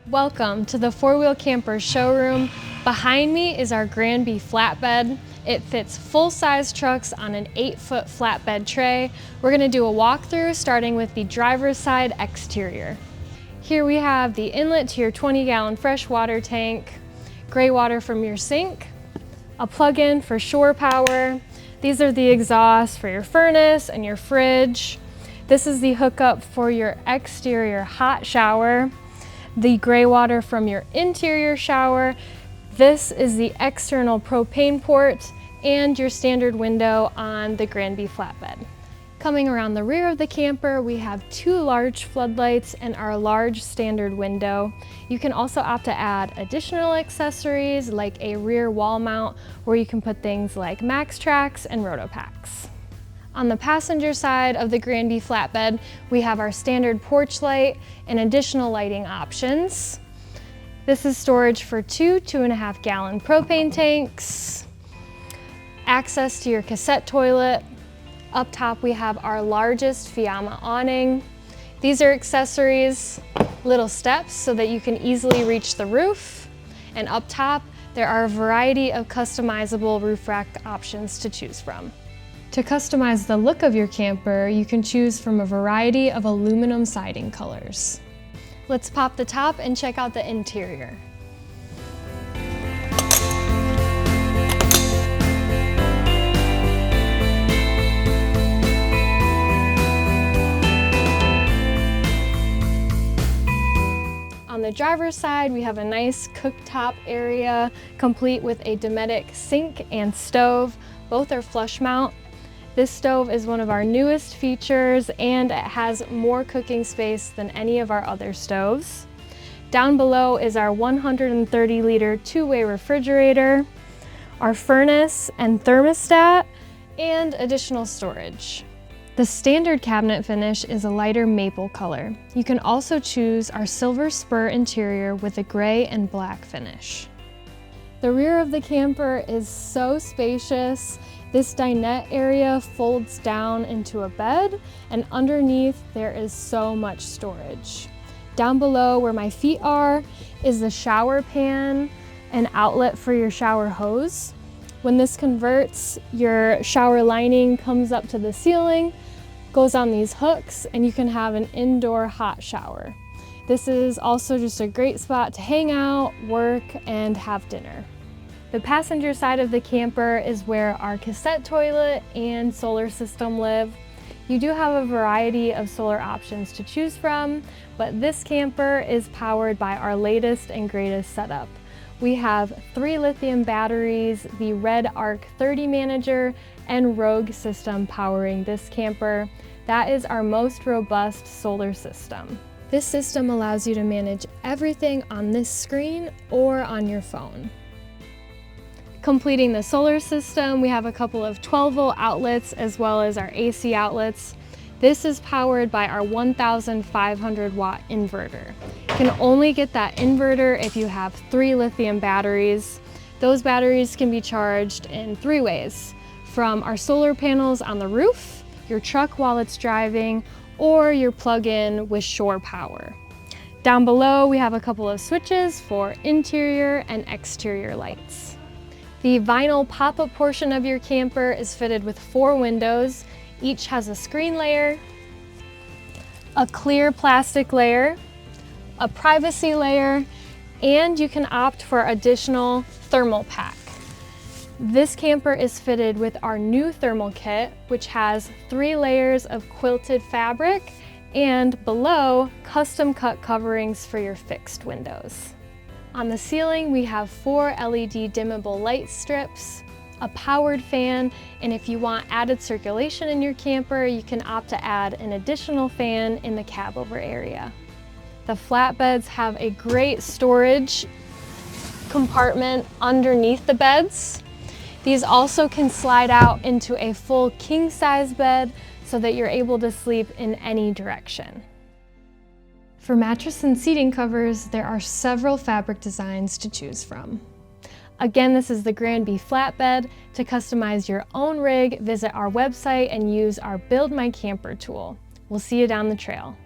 Welcome to the four-wheel camper showroom. Behind me is our Grandby Flatbed. It fits full-size trucks on an 8-foot flatbed tray. We're going to do a walkthrough starting with the driver's side exterior. Here we have the inlet to your 20-gallon freshwater tank, gray water from your sink, a plug-in for shore power. These are the exhausts for your furnace and your fridge. This is the hookup for your exterior hot shower, the gray water from your interior shower. This is the external propane port and your standard window on the Grandby Flatbed. Coming around the rear of the camper, we have 2 large floodlights and our large standard window. You can also opt to add additional accessories like a rear wall mount where you can put things like Max Tracks and Rotopacks. On the passenger side of the Grandby Flatbed, we have our standard porch light and additional lighting options. This is storage for 2.5 gallon propane tanks, access to your cassette toilet. Up top we have our largest Fiamma awning. These are accessories, little steps so that you can easily reach the roof. And up top there are a variety of customizable roof rack options to choose from. To customize the look of your camper, you can choose from a variety of aluminum siding colors. Let's pop the top and check out the interior. On the driver's side, we have a nice cooktop area, complete with a Dometic sink and stove. Both are flush mount. This stove is one of our newest features and it has more cooking space than any of our other stoves. Down below is our 130-liter 2-way refrigerator, our furnace and thermostat, and additional storage. The standard cabinet finish is a lighter maple color. You can also choose our silver spur interior with a gray and black finish. The rear of the camper is so spacious. This dinette area folds down into a bed, and underneath there is so much storage. Down below where my feet are is the shower pan and outlet for your shower hose. When this converts, your shower lining comes up to the ceiling, goes on these hooks, and you can have an indoor hot shower. This is also just a great spot to hang out, work, and have dinner. The passenger side of the camper is where our cassette toilet and solar system live. You do have a variety of solar options to choose from, but this camper is powered by our latest and greatest setup. We have 3 lithium batteries, the Red Arc 30 Manager, and Rogue system powering this camper. That is our most robust solar system. This system allows you to manage everything on this screen or on your phone. Completing the solar system, we have a couple of 12-volt outlets as well as our AC outlets. This is powered by our 1,500 watt inverter. You can only get that inverter if you have 3 lithium batteries. Those batteries can be charged in 3 ways: from our solar panels on the roof, your truck while it's driving, or your plug-in with shore power. Down below, we have a couple of switches for interior and exterior lights. The vinyl pop-up portion of your camper is fitted with 4 windows. Each has a screen layer, a clear plastic layer, a privacy layer, and you can opt for additional thermal pack. This camper is fitted with our new thermal kit, which has 3 layers of quilted fabric and below custom cut coverings for your fixed windows. On the ceiling, we have 4 LED dimmable light strips, a powered fan, and if you want added circulation in your camper, you can opt to add an additional fan in the cabover area. The flatbeds have a great storage compartment underneath the beds. These also can slide out into a full king-size bed so that you're able to sleep in any direction. For mattress and seating covers, there are several fabric designs to choose from. Again, this is the Grandby Flatbed. To customize your own rig, visit our website and use our Build My Camper tool. We'll see you down the trail.